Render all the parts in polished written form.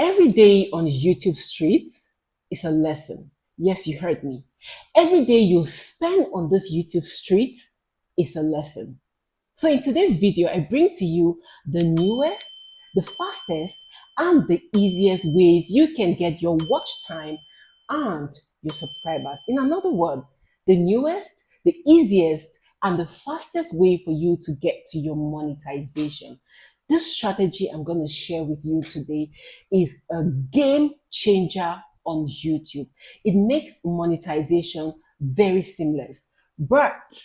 Every day on YouTube streets is a lesson. Yes, you heard me. Every day you spend on this YouTube street is a lesson. So in today's video, I bring to you the newest, the fastest, and the easiest ways you can get your watch time and your subscribers. In another word, the newest, the easiest, and the fastest way for you to get to your monetization. This strategy I'm going to share with you today is a game changer on YouTube. It makes monetization very seamless. But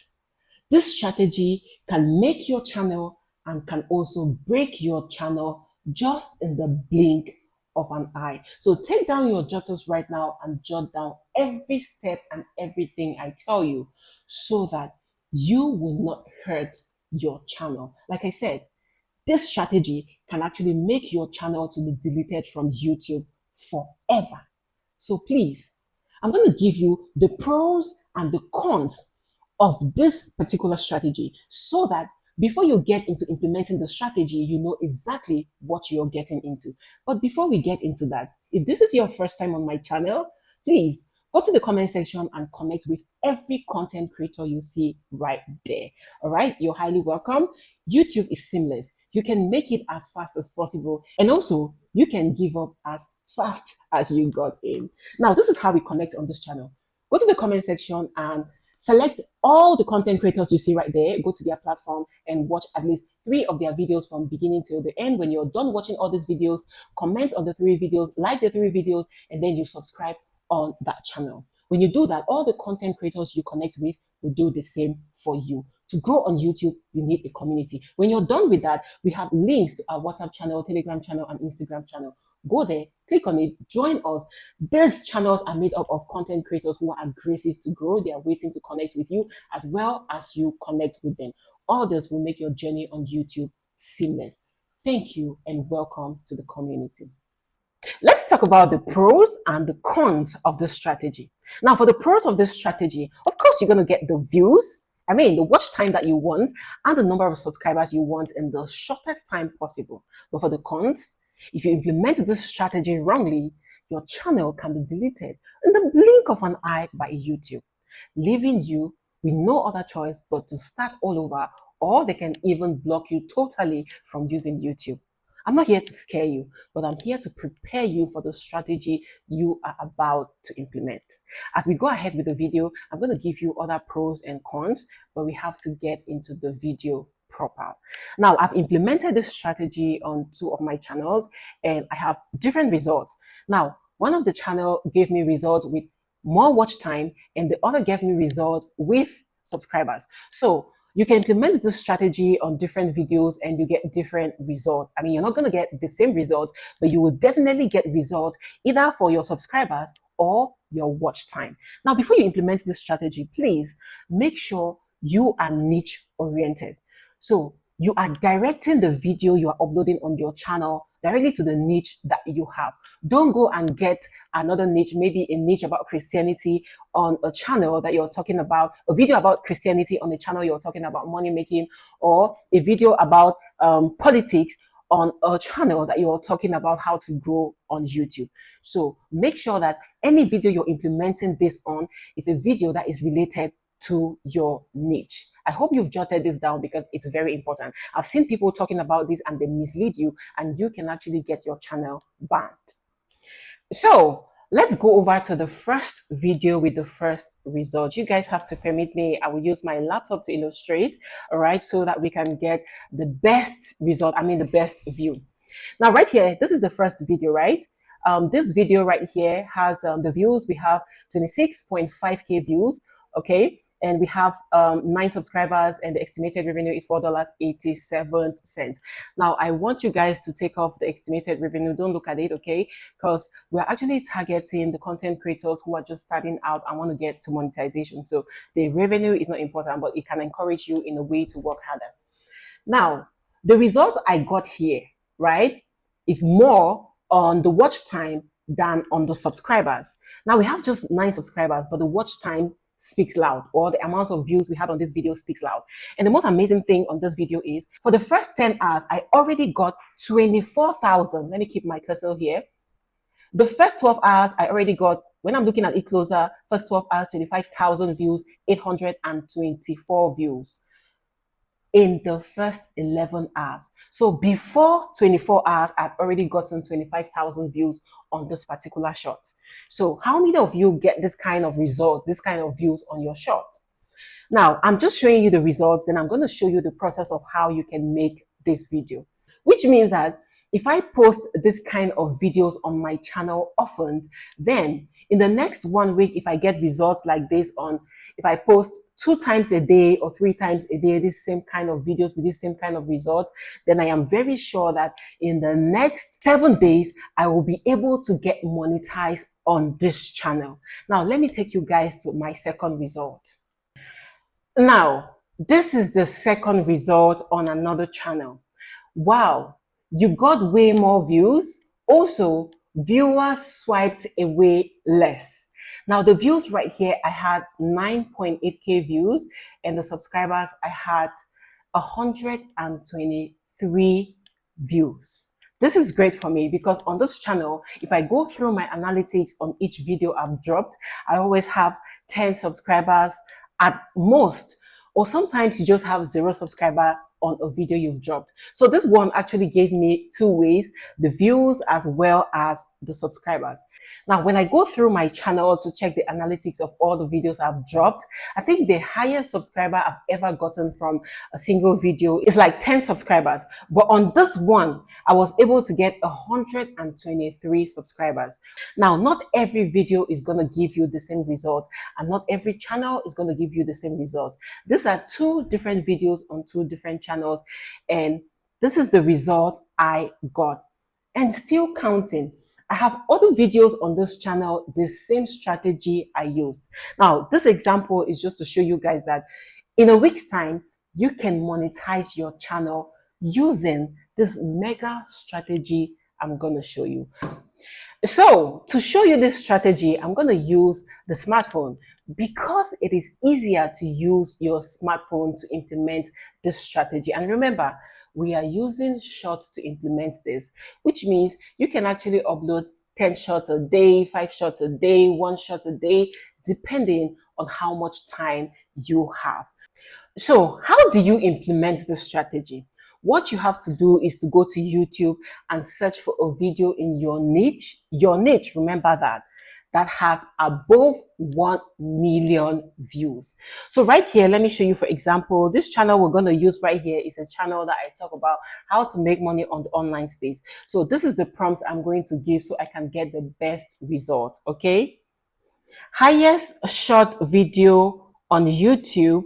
this strategy can make your channel and can also break your channel just in the blink of an eye. So take down your jotters right now and jot down every step and everything I tell you so that you will not hurt your channel. Like I said, this strategy can actually make your channel to be deleted from YouTube forever. So please, I'm going to give you the pros and the cons of this particular strategy so that before you get into implementing the strategy, you know exactly what you're getting into. But before we get into that, if this is your first time on my channel, please go to the comment section and connect with every content creator you see right there. All right, you're highly welcome. YouTube is seamless. You can make it as fast as possible, and also you can give up as fast as you got in. Now, this is how we connect on this channel. Go to the comment section and select all the content creators you see right there, go to their platform and watch at least 3 of their videos from beginning till the end. When you're done watching all these videos, comment on the 3 videos, like the 3 videos, and then you subscribe on that channel. When you do that, all the content creators you connect with will do the same for you. To grow on YouTube, you need a community. When you're done with that, we have links to our WhatsApp channel, Telegram channel, and Instagram channel. Go there, click on it, join us. These channels are made up of content creators who are aggressive to grow. They are waiting to connect with you as well as you connect with them. All this will make your journey on YouTube seamless. Thank you and welcome to the community. Let's talk about the pros and the cons of this strategy. Now, for the pros of this strategy, of course, you're going to get the views, the watch time that you want and the number of subscribers you want in the shortest time possible. But for the cons, if you implement this strategy wrongly, your channel can be deleted in the blink of an eye by YouTube, leaving you with no other choice but to start all over, or they can even block you totally from using YouTube. I'm not here to scare you, but I'm here to prepare you for the strategy you are about to implement. As we go ahead with the video, I'm going to give you other pros and cons, but we have to get into the video proper. Now, I've implemented this strategy on 2 of my channels and I have different results. Now, one of the channel gave me results with more watch time and the other gave me results with subscribers. So you can implement this strategy on different videos and you get different results. You're not going to get the same results, but you will definitely get results either for your subscribers or your watch time. Now, before you implement this strategy, please make sure you are niche oriented. So you are directing the video you are uploading on your channel directly to the niche that you have. Don't go and get another niche, maybe a niche about Christianity on a channel that you're talking about, a video about Christianity on a channel you're talking about money making, or a video about politics on a channel that you're talking about how to grow on YouTube. So make sure that any video you're implementing this on is a video that is related to your niche. I hope you've jotted this down because it's very important. I've seen people talking about this and they mislead you and you can actually get your channel banned. So let's go over to the first video with the first result. You guys have to permit me. I will use my laptop to illustrate, all right, so that we can get the best result, the best view. Now, right here, this is the first video, right? This video right here has the views. We have 26.5K views, okay? And we have 9 subscribers and the estimated revenue is $4.87. Now, I want you guys to take off the estimated revenue. Don't look at it, okay? Because we're actually targeting the content creators who are just starting out and want to get to monetization. So the revenue is not important, but it can encourage you in a way to work harder. Now, the result I got here, right, is more on the watch time than on the subscribers. Now, we have just 9 subscribers, but the watch time speaks loud, or the amount of views we had on this video speaks loud. And the most amazing thing on this video is for the first 10 hours, I already got 24,000. Let me keep my cursor here. The first 12 hours, I already got, when I'm looking at it closer, first 12 hours, 25,000 views, 824 views in the first 11 hours. So before 24 hours, I've already gotten 25,000 views on this particular shot. So how many of you get this kind of results, this kind of views on your shot? Now, I'm just showing you the results, then I'm going to show you the process of how you can make this video, which means that if I post this kind of videos on my channel often, then in the next 1 week, if I get results like this on, if I post 2 times a day or 3 times a day, this same kind of videos with this same kind of results, then I am very sure that in the next 7 days, I will be able to get monetized on this channel. Now, let me take you guys to my second result. Now, this is the second result on another channel. Wow, you got way more views. Also, viewers swiped away less. Now, the views right here, I had 9.8K views, and the subscribers, I had 123 views. This is great for me because on this channel, if I go through my analytics on each video I've dropped, I always have 10 subscribers at most, or sometimes you just have 0 subscriber on a video you've dropped. So this one actually gave me 2 ways, the views as well as the subscribers. Now, when I go through my channel to check the analytics of all the videos I've dropped, I think the highest subscriber I've ever gotten from a single video is like 10 subscribers. But on this one, I was able to get 123 subscribers. Now, not every video is going to give you the same result, and not every channel is going to give you the same results. These are 2 different videos on 2 different channels, and this is the result I got, and still counting. I have other videos on this channel, the same strategy I used. Now, this example is just to show you guys that in a week's time, you can monetize your channel using this mega strategy I'm going to show you. So to show you this strategy, I'm going to use the smartphone because it is easier to use your smartphone to implement this strategy. And remember, we are using shots to implement this, which means you can actually upload 10 shots a day, 5 shots a day, 1 shot a day, depending on how much time you have. So how do you implement this strategy? What you have to do is to go to YouTube and search for a video in your niche, remember that has above 1 million views. So right here, let me show you, for example, this channel we're going to use right here is a channel that I talk about how to make money on the online space. So this is the prompt I'm going to give so I can get the best result, okay? Highest short video on YouTube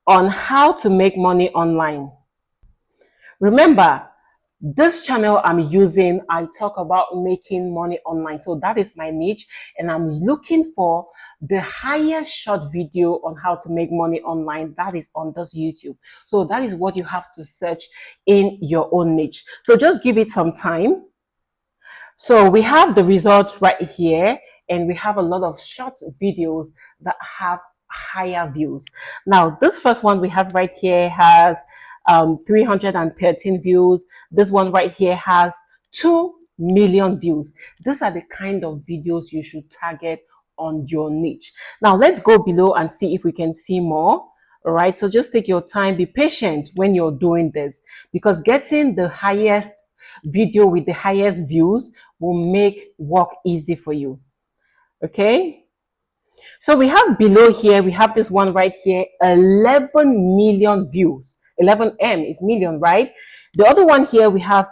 on how to make money online. Remember, this channel I'm using, I talk about making money online. So that is my niche, and I'm looking for the highest short video on how to make money online that is on this YouTube. So that is what you have to search in your own niche. So just give it some time. So we have the results right here, and we have a lot of short videos that have higher views. Now, this first one we have right here has 313 views. This one right here has 2 million views. These are the kind of videos you should target on your niche. Now, let's go below and see if we can see more. All right, so just take your time, be patient when you're doing this, because getting the highest video with the highest views will make work easy for you. Okay, so we have below here, we have this one right here, 11 million views. 11M is million, right? The other one here, we have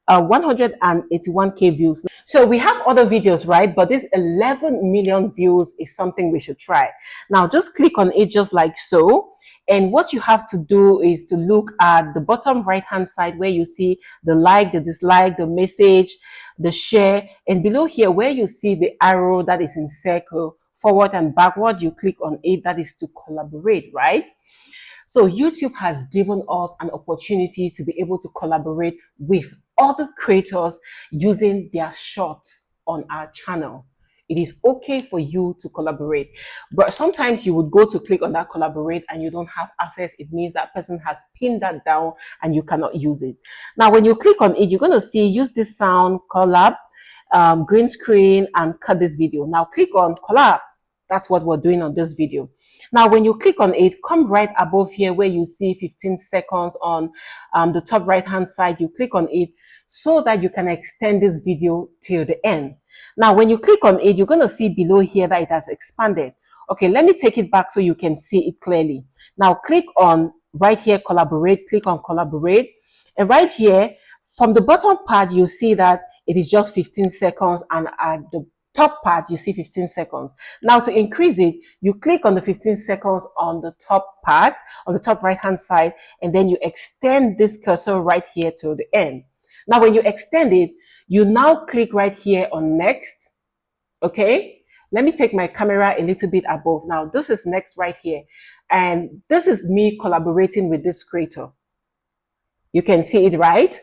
181K views. So we have other videos, right? But this 11 million views is something we should try. Now, just click on it just like so. And what you have to do is to look at the bottom right-hand side where you see the like, the dislike, the message, the share. And below here where you see the arrow that is in circle, forward and backward, you click on it, that is to collaborate, right? So YouTube has given us an opportunity to be able to collaborate with other creators using their shorts on our channel. It is okay for you to collaborate, but sometimes you would go to click on that collaborate and you don't have access. It means that person has pinned that down and you cannot use it. Now, when you click on it, you're going to see use this sound collab. green screen and cut this video. Now click on collab. That's what we're doing on this video. Now, when you click on it, come right above here where you see 15 seconds on the top right hand side. You click on it so that you can extend this video till the end. Now, when you click on it, you're going to see below here that it has expanded. Okay, let me take it back so you can see it clearly. Now, click on right here, collaborate, click on collaborate. And right here, from the bottom part, you see that it is just 15 seconds, and at the top part, you see 15 seconds. Now, to increase it, you click on the 15 seconds on the top part, on the top right-hand side, and then you extend this cursor right here to the end. Now, when you extend it, you now click right here on next. Okay, let me take my camera a little bit above. Now, this is next right here, and this is me collaborating with this creator. You can see it, right?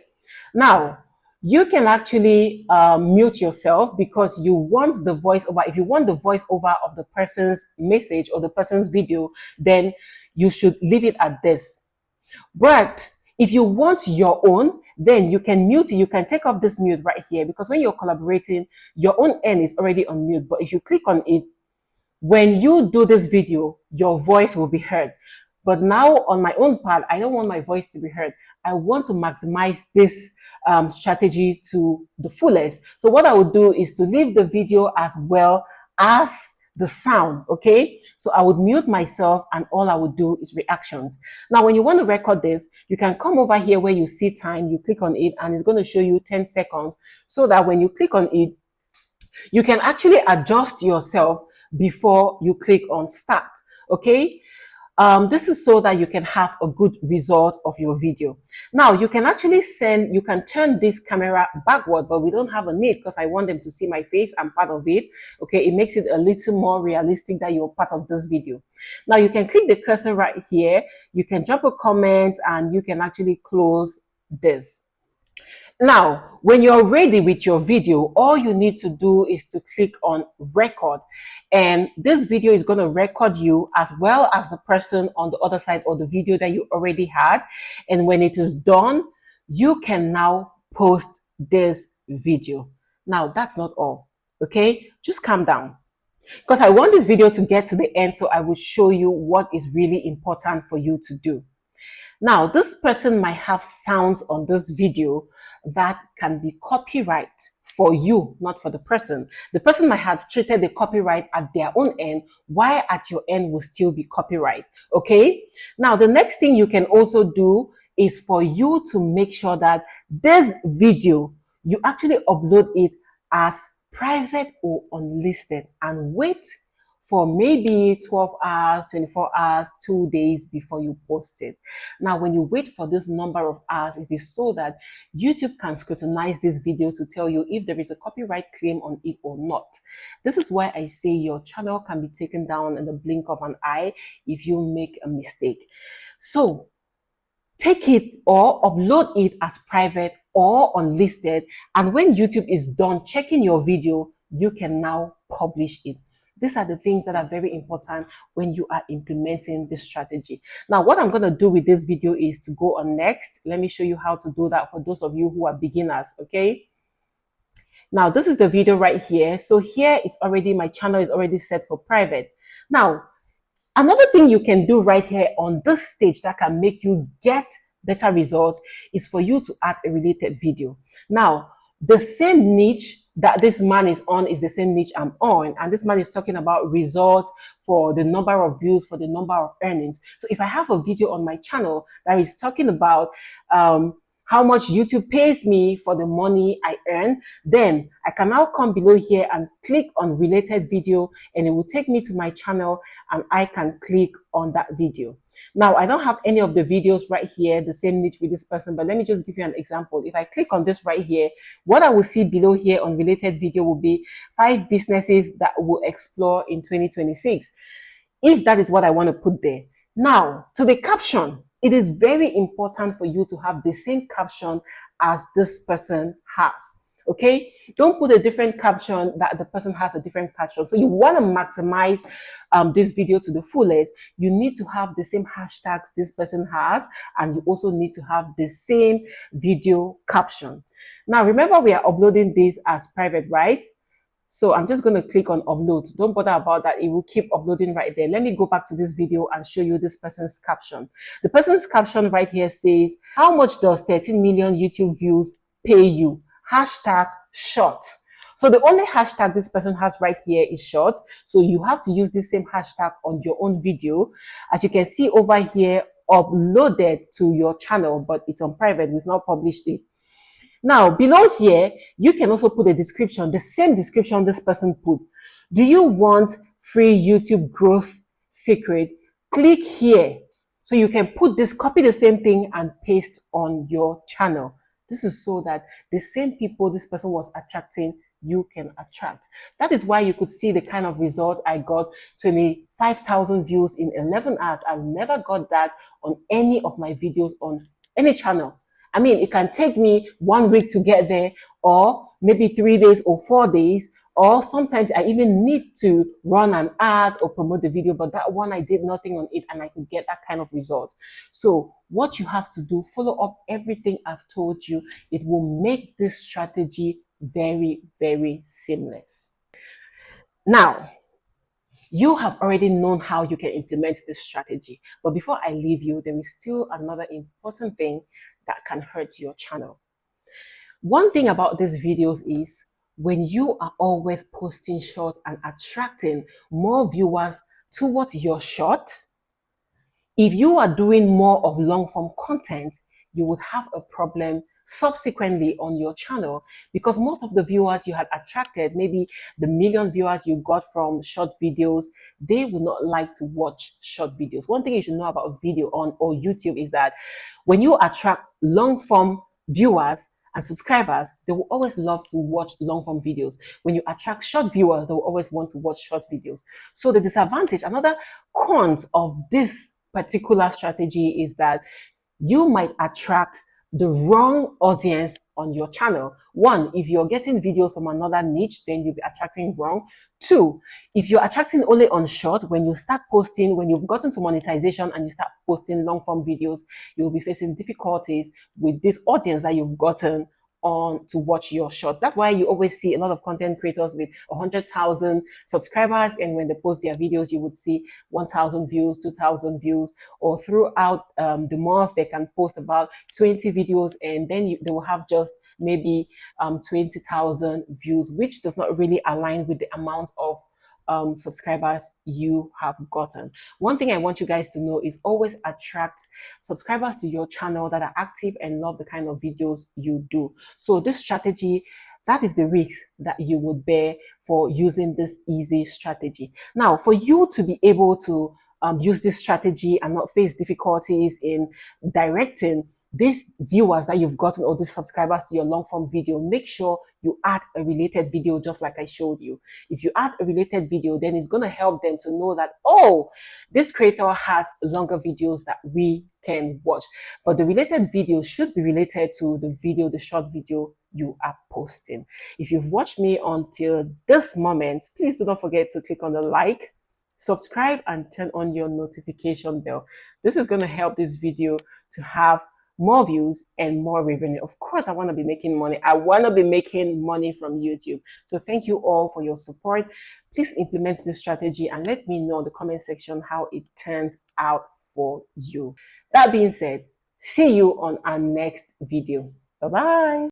Now, you can actually mute yourself because you want the voiceover. If you want the voiceover of the person's message or the person's video, then you should leave it at this. But if you want your own, then you can mute it. You can take off this mute right here, because when you're collaborating, your own end is already on mute. But if you click on it, when you do this video, your voice will be heard. But now on my own part, I don't want my voice to be heard. I want to maximize this strategy to the fullest. So what I would do is to leave the video as well as the sound, okay? So I would mute myself, and all I would do is reactions. Now, when you want to record this, you can come over here where you see time, you click on it, and it's going to show you 10 seconds, so that when you click on it, you can actually adjust yourself before you click on start, okay? This is so that you can have a good result of your video. Now, you can actually you can turn this camera backward, but we don't have a need because I want them to see my face. I'm part of it. Okay, it makes it a little more realistic that you're part of this video. Now, you can click the cursor right here. You can drop a comment, and you can actually close this. Now, when you're ready with your video, all you need to do is to click on record, and this video is going to record you as well as the person on the other side, or the video that you already had. And when it is done, you can now post this video. Now, that's not all. Okay, just calm down, because I want this video to get to the end, so I will show you what is really important for you to do. Now, this person might have sounds on this video that can be copyright for you, not for the person. The person might have treated the copyright at their own end, while at your end will still be copyright. Okay? Now, the next thing you can also do is for you to make sure that this video, you actually upload it as private or unlisted, and wait for maybe 12 hours, 24 hours, 2 days before you post it. Now, when you wait for this number of hours, it is so that YouTube can scrutinize this video to tell you if there is a copyright claim on it or not. This is why I say your channel can be taken down in the blink of an eye if you make a mistake. So take it or upload it as private or unlisted, and when YouTube is done checking your video, you can now publish it. These are the things that are very important when you are implementing this strategy. Now, what I'm going to do with this video is to go on next. Let me show you how to do that for those of you who are beginners, okay? Now, this is the video right here. So here it's already, my channel is already set for private. Now, another thing you can do right here on this stage that can make you get better results is for you to add a related video. Now, the same niche that this man is on is the same niche I'm on, and this man is talking about results for the number of views, for the number of earnings. So if I have a video on my channel that is talking about how much YouTube pays me for the money I earn, then I can now come below here and click on related video, and it will take me to my channel, and I can click on that video. Now, I don't have any of the videos right here, the same niche with this person, but let me just give you an example. If I click on this right here, what I will see below here on related video will be 5 businesses that will explore in 2026. If that is what I want to put there. Now, to the caption, it is very important for you to have the same caption as this person has. Okay, don't put a different caption that the person has a different caption. So you want to maximize this video to the fullest. You need to have the same hashtags this person has, and you also need to have the same video caption. Now remember, we are uploading this as private, right? So I'm just going to click on upload. Don't bother about that. It will keep uploading right there. Let me go back to this video and show you this person's caption. The person's caption right here says, how much does 13 million YouTube views pay you? Hashtag short. So the only hashtag this person has right here is short. So you have to use the same hashtag on your own video. As you can see over here, uploaded to your channel, but it's on private. We've not published it. Now, below here, you can also put a description, the same description this person put. Do you want free YouTube growth secret? Click here. So you can put this, copy the same thing and paste on your channel. This is so that the same people this person was attracting, you can attract. That is why you could see the kind of results I got. 25,000 views in 11 hours. I've never got that on any of my videos on any channel. I mean, it can take me 1 week to get there, or maybe 3 days or 4 days, or sometimes I even need to run an ad or promote the video, but that one I did nothing on it and I could get that kind of result. So what you have to do, follow up everything I've told you. It will make this strategy very, very seamless. Now, you have already known how you can implement this strategy. But before I leave you, there is still another important thing that can hurt your channel. One thing about these videos is when you are always posting shorts and attracting more viewers towards your shorts, if you are doing more of long form content, you would have a problem subsequently on your channel, because most of the viewers you had attracted, maybe the million viewers you got from short videos, they would not like to watch short videos. One thing you should know about video on or YouTube is that when you attract long form viewers and subscribers, they will always love to watch long form videos. When you attract short viewers, they will always want to watch short videos. So the disadvantage, another cons of this particular strategy is that you might attract the wrong audience on your channel. One, if you're getting videos from another niche, then you'll be attracting wrong. Two, if you're attracting only on short, when you start posting, when you've gotten to monetization and you start posting long form videos, you'll be facing difficulties with this audience that you've gotten on to watch your shorts. That's why you always see a lot of content creators with 100,000 subscribers, and when they post their videos, you would see 1,000 views, 2,000 views, or throughout the month they can post about 20 videos, and then they will have just maybe 20,000 views, which does not really align with the amount of subscribers you have gotten. One thing I want you guys to know is always attract subscribers to your channel that are active and love the kind of videos you do. So this strategy, that is the risk that you would bear for using this easy strategy. Now, for you to be able to use this strategy and not face difficulties in directing these viewers that you've gotten or these subscribers to your long form video, make sure you add a related video just like I showed you. If you add a related video, then it's going to help them to know that, oh, this creator has longer videos that we can watch. But the related video should be related to the video, the short video you are posting. If you've watched me until this moment, please do not forget to click on the like, subscribe, and turn on your notification bell. This is going to help this video to have more views and more revenue. Of course, I want to be making money. I want to be making money from YouTube. So thank you all for your support. Please implement this strategy and let me know in the comment section how it turns out for you. That being said, see you on our next video. Bye-bye.